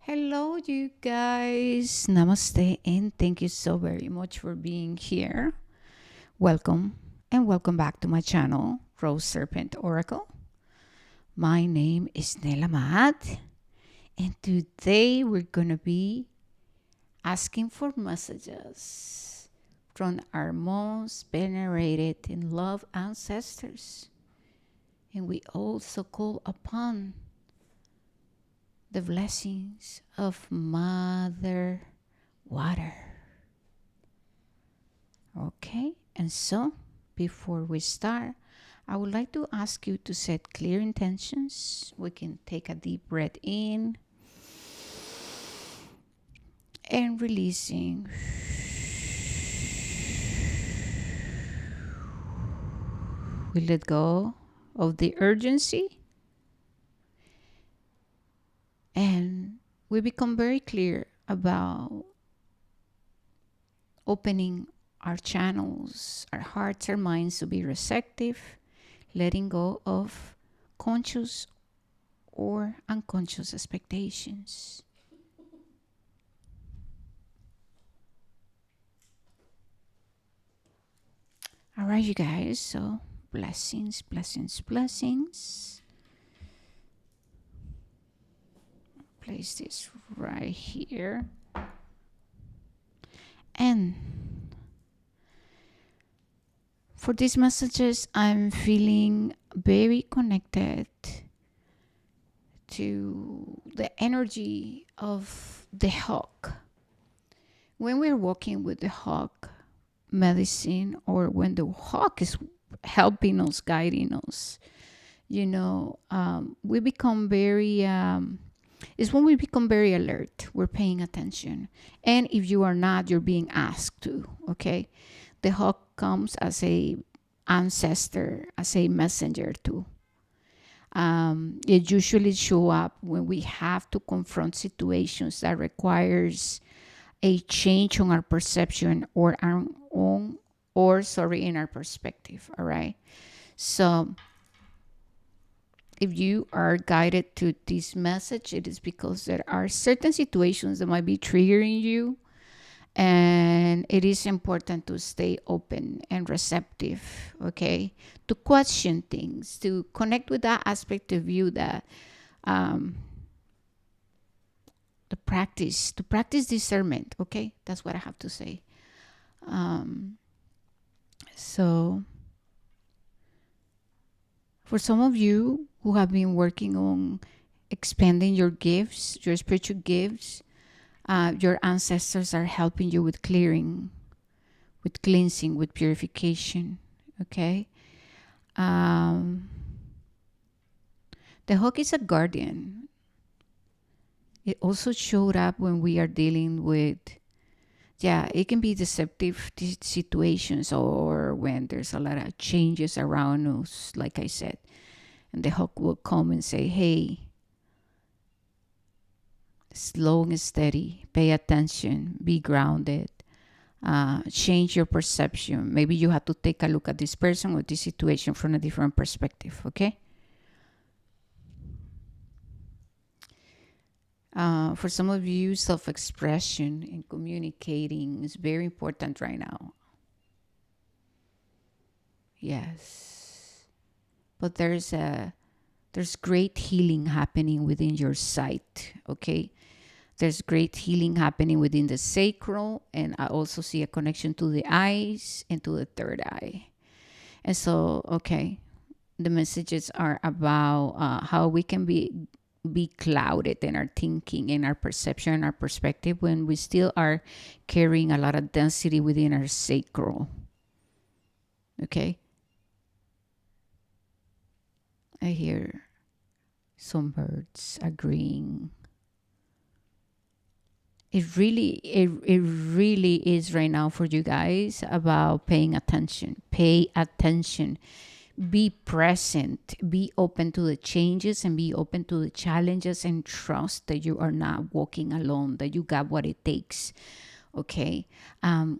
Hello, you guys. Namaste, and thank you so very much for being here. Welcome, and welcome back to my channel, Rose Serpent Oracle. My name is Nela Mahat, and today we're going to be asking for messages from our most venerated and loved ancestors. And we also call upon the blessings of Mother Water. Okay, and so before we start, I would like to ask you to set clear intentions. We can take a deep breath in and releasing. We let go of the urgency and we become very clear about opening our channels, our hearts, our minds to be receptive, letting go of conscious or unconscious expectations. All right, you guys, so blessings, blessings, blessings. Place this right here. And for these messages, I'm feeling very connected to the energy of the hawk. When we're walking with the hawk medicine, or when the hawk is helping us, guiding us, we become very, it's when we become very alert, we're paying attention. And if you are not, you're being asked to, okay? The hawk comes as a ancestor, as a messenger too. It usually show up when we have to confront situations that requires a change on our perception or our own, in our perspective. All right. So if you are guided to this message, it is because there are certain situations that might be triggering you, and it is important to stay open and receptive, okay, to question things, to connect with that aspect of you that to practice discernment. Okay, that's what I have to say. So for some of you who have been working on expanding your gifts, your spiritual gifts, your ancestors are helping you with clearing, with cleansing, with purification. Okay. Um, the hawk is a guardian. It also showed up when we are dealing with, it can be deceptive situations, or when there's a lot of changes around us, like I said. And the hawk will come and say, hey, slow and steady, pay attention, be grounded, change your perception. Maybe you have to take a look at this person or this situation from a different perspective, okay? For some of you, self-expression and communicating is very important right now. Yes. But there's great healing happening within your sight, okay? There's great healing happening within the sacral, and I also see a connection to the eyes and to the third eye. And so, okay, the messages are about how we can be clouded in our thinking and our perception and our perspective when we still are carrying a lot of density within our sacral. Okay? I hear some birds agreeing. It really is right now for you guys about paying attention. Pay attention. Be present. Be open to the changes and be open to the challenges, and trust that you are not walking alone, that you got what it takes. Okay. I'm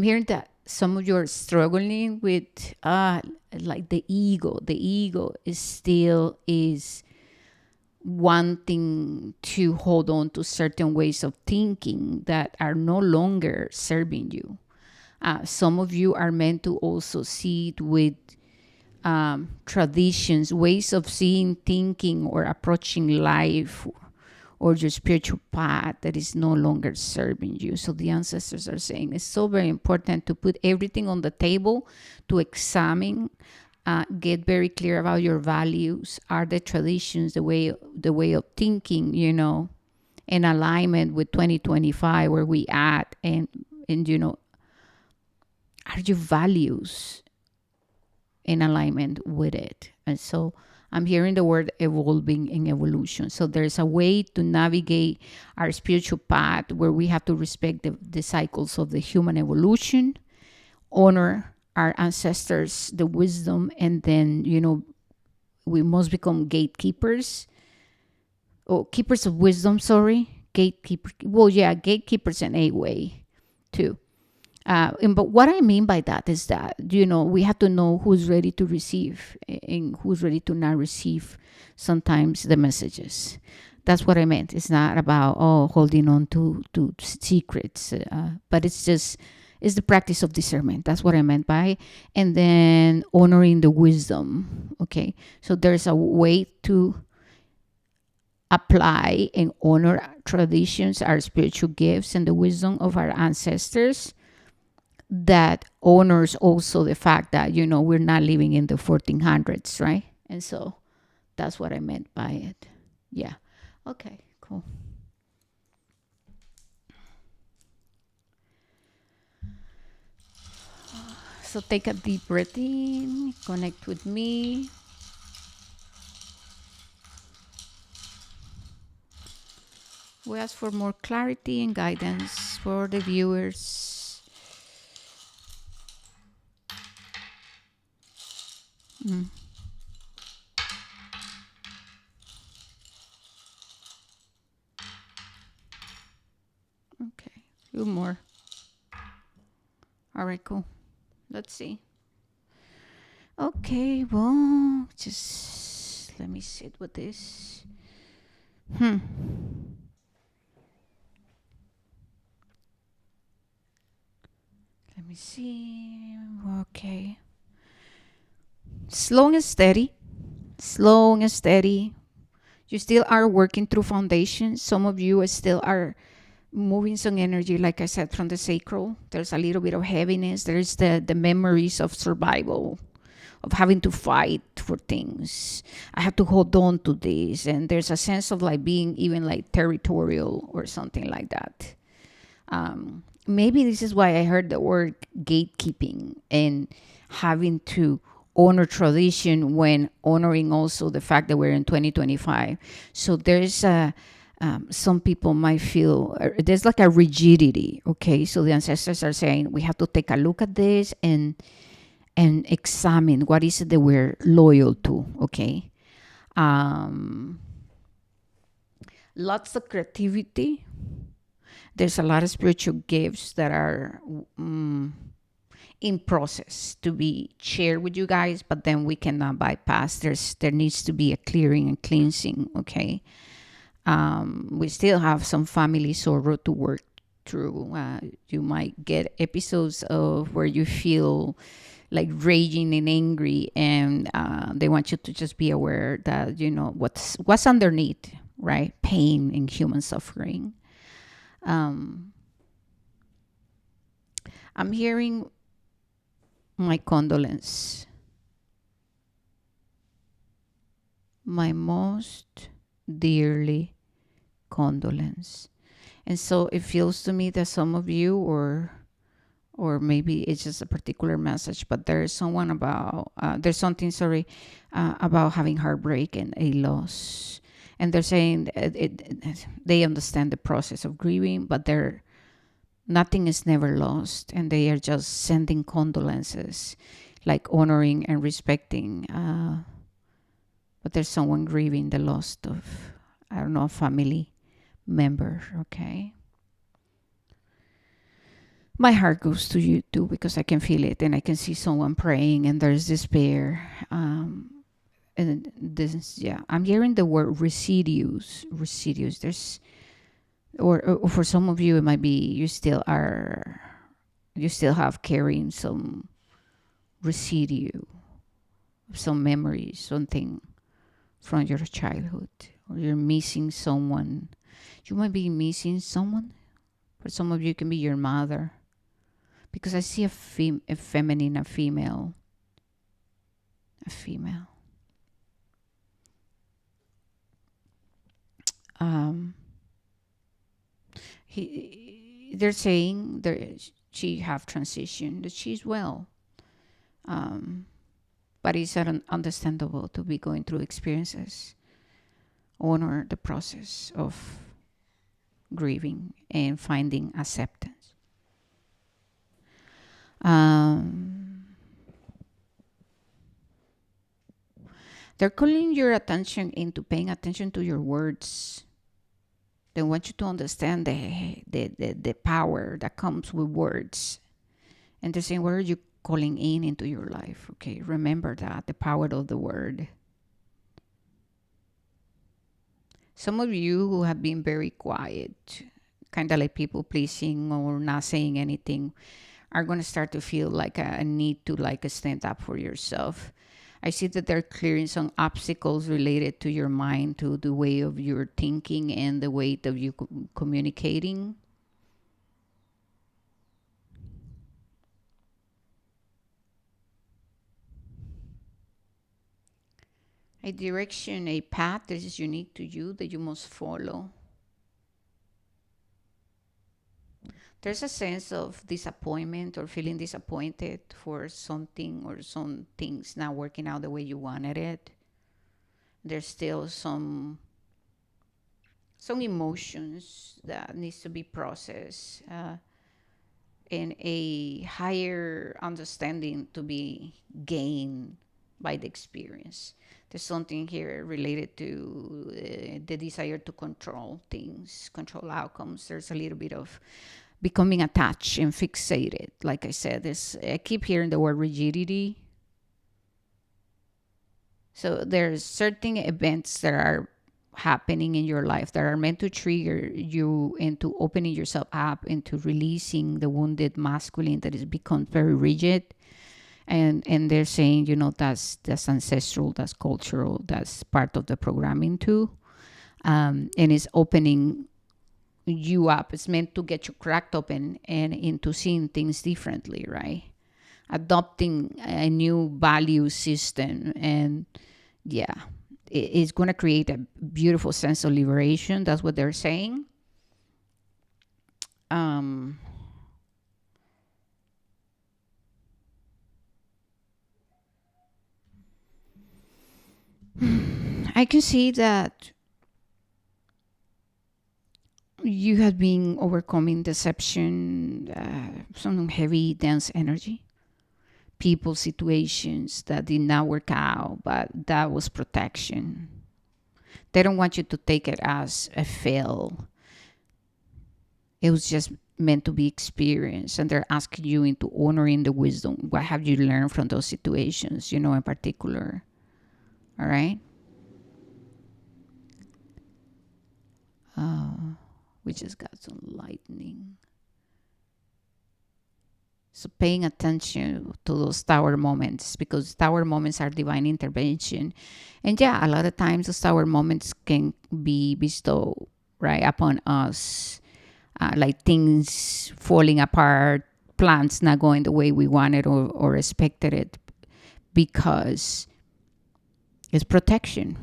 hearing that some of you are struggling with like the ego. The ego is still is wanting to hold on to certain ways of thinking that are no longer serving you. Some of you are meant to also see it with traditions, ways of seeing, thinking, or approaching life or your spiritual path that is no longer serving you. So the ancestors are saying it's so very important to put everything on the table, to examine, get very clear about your values. Are the traditions, the way of thinking, in alignment with 2025 where we at, and are your values in alignment with it? And so I'm hearing the word evolving and evolution. So there's a way to navigate our spiritual path where we have to respect the cycles of the human evolution, honor our ancestors, the wisdom, and then, we must become gatekeepers. Oh, keepers of wisdom, sorry. Gatekeepers in a way too. But what I mean by that is that, we have to know who's ready to receive and who's ready to not receive sometimes the messages. That's what I meant. It's not about, holding on to secrets, but it's the practice of discernment. That's what I meant by, and then honoring the wisdom. Okay. So there's a way to apply and honor traditions, our spiritual gifts, and the wisdom of our ancestors that honors also the fact that, we're not living in the 1400s, right? And so that's what I meant by it. Yeah. Okay, cool. So take a deep breath in, connect with me. We ask for more clarity and guidance for the viewers. Okay, a few more. All right, cool. Let's see. Okay, well, just let me sit with this. Let me see. Okay. Slow and steady. Slow and steady. You still are working through foundations. Some of you still are moving some energy, like I said, from the sacral. There's a little bit of heaviness. There's the memories of survival, of having to fight for things. I have to hold on to this. And there's a sense of like being even like territorial or something like that. Maybe this is why I heard the word gatekeeping and having to honor tradition when honoring also the fact that we're in 2025. So there's some people might feel there's like a rigidity. Okay, so the ancestors are saying we have to take a look at this and examine what is it that we're loyal to. Okay, lots of creativity. There's a lot of spiritual gifts that are in process to be shared with you guys, but then we cannot bypass. There needs to be a clearing and cleansing. Okay, we still have some family sorrow to work through. You might get episodes of where you feel like raging and angry, and they want you to just be aware that what's underneath, right? Pain and human suffering. I'm hearing my condolence, my most dearly condolence. And so it feels to me that some of you, or maybe it's just a particular message, but there's something about having heartbreak and a loss. And they're saying they understand the process of grieving, but nothing is never lost, and they are just sending condolences, like honoring and respecting. But there's someone grieving the loss of, I don't know, a family member. Okay. My heart goes to you too, because I can feel it and I can see someone praying and there's despair. And this, yeah, I'm hearing the word residues. There's, or for some of you, it might be you still have carrying some residue, some memories, something from your childhood, or you're missing someone. You might be missing someone. For some of you, it can be your mother, because I see a feminine, a female. Um, they're saying she have transitioned, that she's well. Um, but it's understandable to be going through experiences. Honor the process of grieving and finding acceptance. Um, they're calling your attention into paying attention to your words. They want you to understand the power that comes with words. And they're saying, what are you calling in into your life? Okay, remember that, the power of the word. Some of you who have been very quiet, kind of like people pleasing or not saying anything, are going to start to feel like a need to like stand up for yourself. I see that they're clearing some obstacles related to your mind, to the way of your thinking and the way of you communicating. A direction, a path that is unique to you that you must follow. There's a sense of disappointment or feeling disappointed for something or some things not working out the way you wanted it. There's still some emotions that needs to be processed, and a higher understanding to be gained by the experience. There's something here related to the desire to control things, control outcomes. There's a little bit of becoming attached and fixated. Like I said, this, I keep hearing the word rigidity. So there's certain events that are happening in your life that are meant to trigger you into opening yourself up, into releasing the wounded masculine that has become very rigid. And they're saying, that's ancestral, that's cultural, that's part of the programming too. And it's opening you up. It's meant to get you cracked open and into seeing things differently, right? Adopting a new value system. And yeah, it's going to create a beautiful sense of liberation. That's what they're saying. um I can see that you have been overcoming deception, some heavy dense energy, people, situations that did not work out, but that was protection. They don't want you to take it as a fail. It was just meant to be experienced, and they're asking you into honoring the wisdom. What have you learned from those situations, in particular? All right. We just got some lightning. So paying attention to those tower moments, because tower moments are divine intervention. And yeah, a lot of times those tower moments can be bestowed right upon us, like things falling apart, plans not going the way we wanted or expected it, because it's protection.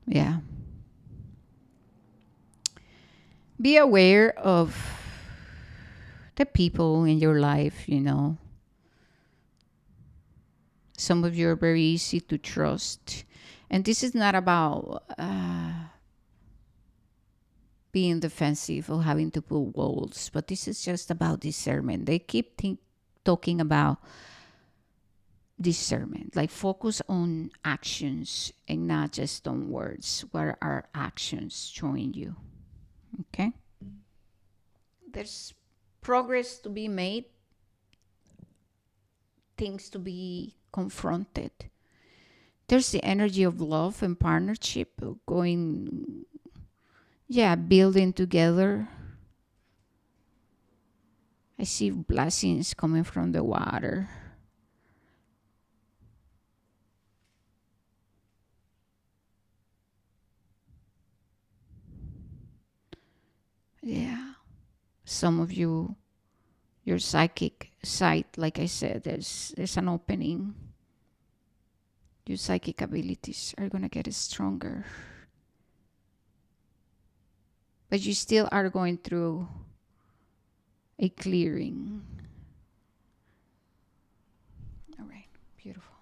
Yeah. Be aware of the people in your life. Some of you are very easy to trust. And this is not about being defensive or having to put walls, but this is just about discernment. They keep talking about discernment, like focus on actions and not just on words. What are actions showing you? Okay. There's progress to be made, things to be confronted. There's the energy of love and partnership going, yeah, building together. I see blessings coming from the water. Yeah. Some of you, your psychic side, like I said, there's an opening. Your psychic abilities are going to get stronger. But you still are going through a clearing. All right. Beautiful.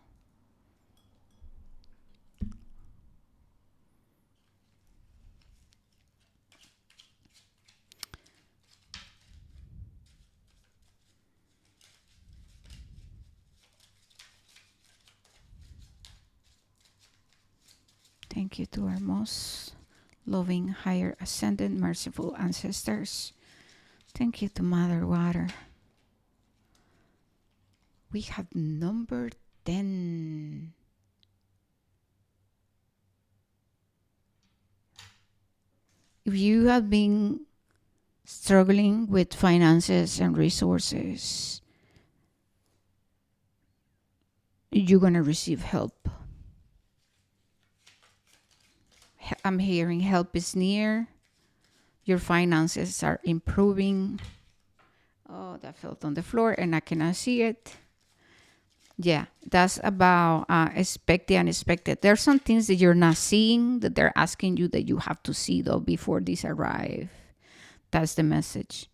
Thank you to our most loving, higher, ascended, merciful ancestors. Thank you to Mother Water. We have number 10. If you have been struggling with finances and resources, you're going to receive help. I'm hearing help is near. Your finances are improving. Oh, that fell on the floor and I cannot see it. Yeah, that's about expected and unexpected. There are some things that you're not seeing that they're asking you that you have to see though before these arrive. That's the message.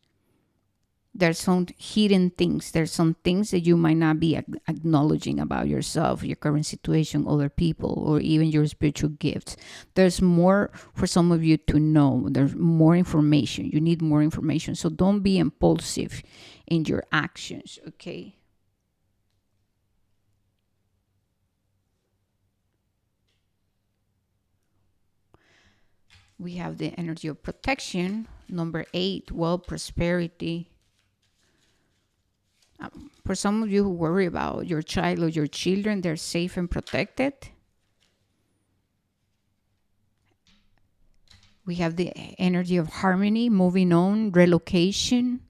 There's some hidden things. There's some things that you might not be acknowledging about yourself, your current situation, other people, or even your spiritual gifts. There's more for some of you to know. There's more information. You need more information. So don't be impulsive in your actions, okay? We have the energy of protection. Number 8, wealth, prosperity. For some of you who worry about your child or your children, they're safe and protected. We have the energy of harmony, moving on, relocation,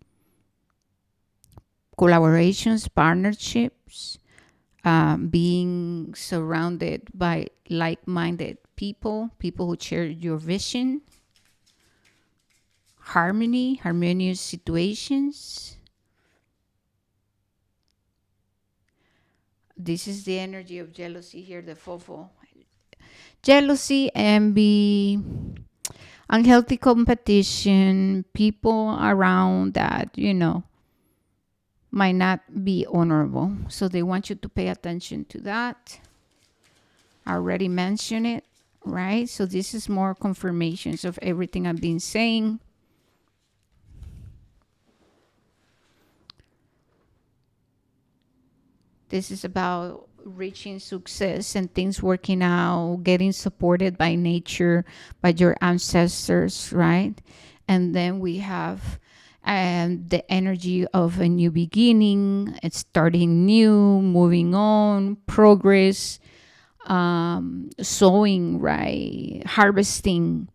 collaborations, partnerships, being surrounded by like-minded people, people who share your vision, harmony, harmonious situations. This is the energy of jealousy here, the fofo. Jealousy, envy, unhealthy competition, people around that, might not be honorable. So they want you to pay attention to that. I already mentioned it, right? So this is more confirmations of everything I've been saying. This is about reaching success and things working out, getting supported by nature, by your ancestors, right? And then we have the energy of a new beginning, it's starting new, moving on, progress, sowing, right? Harvesting,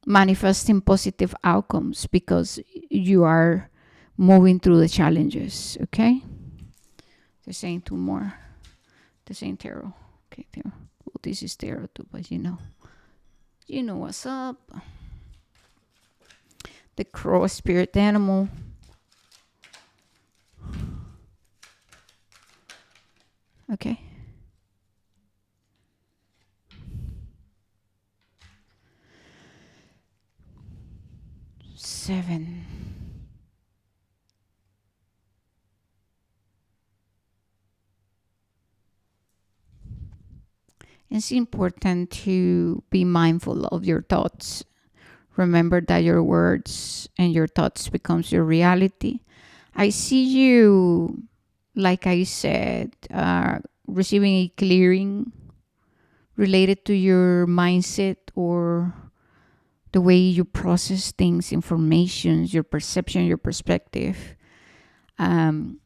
manifesting positive outcomes because you are moving through the challenges, okay? They're saying 2 more. They're saying tarot. Okay, tarot. Well, this is tarot too, but you know what's up. The crow, spirit animal. Okay. Seven. It's important to be mindful of your thoughts. Remember that your words and your thoughts becomes your reality. I see you, like I said, receiving a clearing related to your mindset or the way you process things, information, your perception, your perspective. And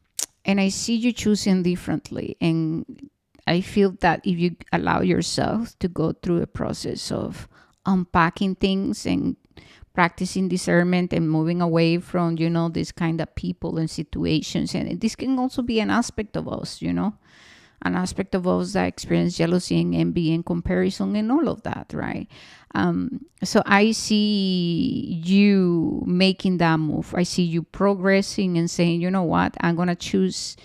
I see you choosing differently. And I feel that if you allow yourself to go through a process of unpacking things and practicing discernment and moving away from, this kind of people and situations, and this can also be an aspect of us, an aspect of us that experience jealousy and envy and comparison and all of that, right? So I see you making that move. I see you progressing and saying, you know what, I'm going to choose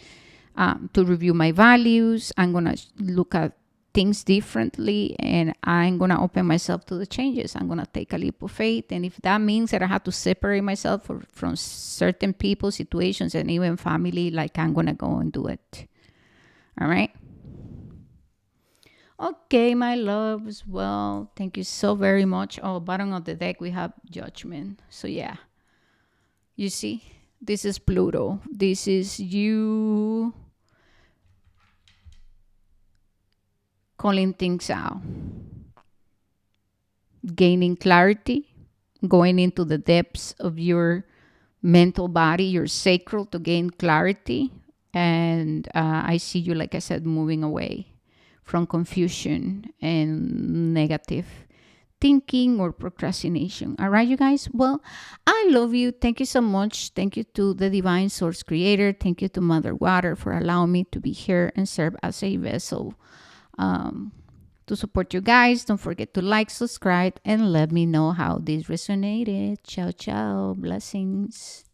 to review my values. I'm going to look at things differently, and I'm going to open myself to the changes. I'm going to take a leap of faith. And if that means that I have to separate myself from certain people, situations, and even family, like, I'm going to go and do it. All right. Okay, my loves. Well, thank you so very much. Oh, bottom of the deck, we have judgment. So, yeah. You see, this is Pluto. This is you calling things out, gaining clarity, going into the depths of your mental body, your sacral, to gain clarity. And I see you, like I said, moving away from confusion and negative thinking or procrastination. All right, you guys? Well, I love you. Thank you so much. Thank you to the Divine Source Creator. Thank you to Mother Water for allowing me to be here and serve as a vessel to support you guys. Don't forget to like, subscribe, and let me know how this resonated. Ciao, ciao. Blessings.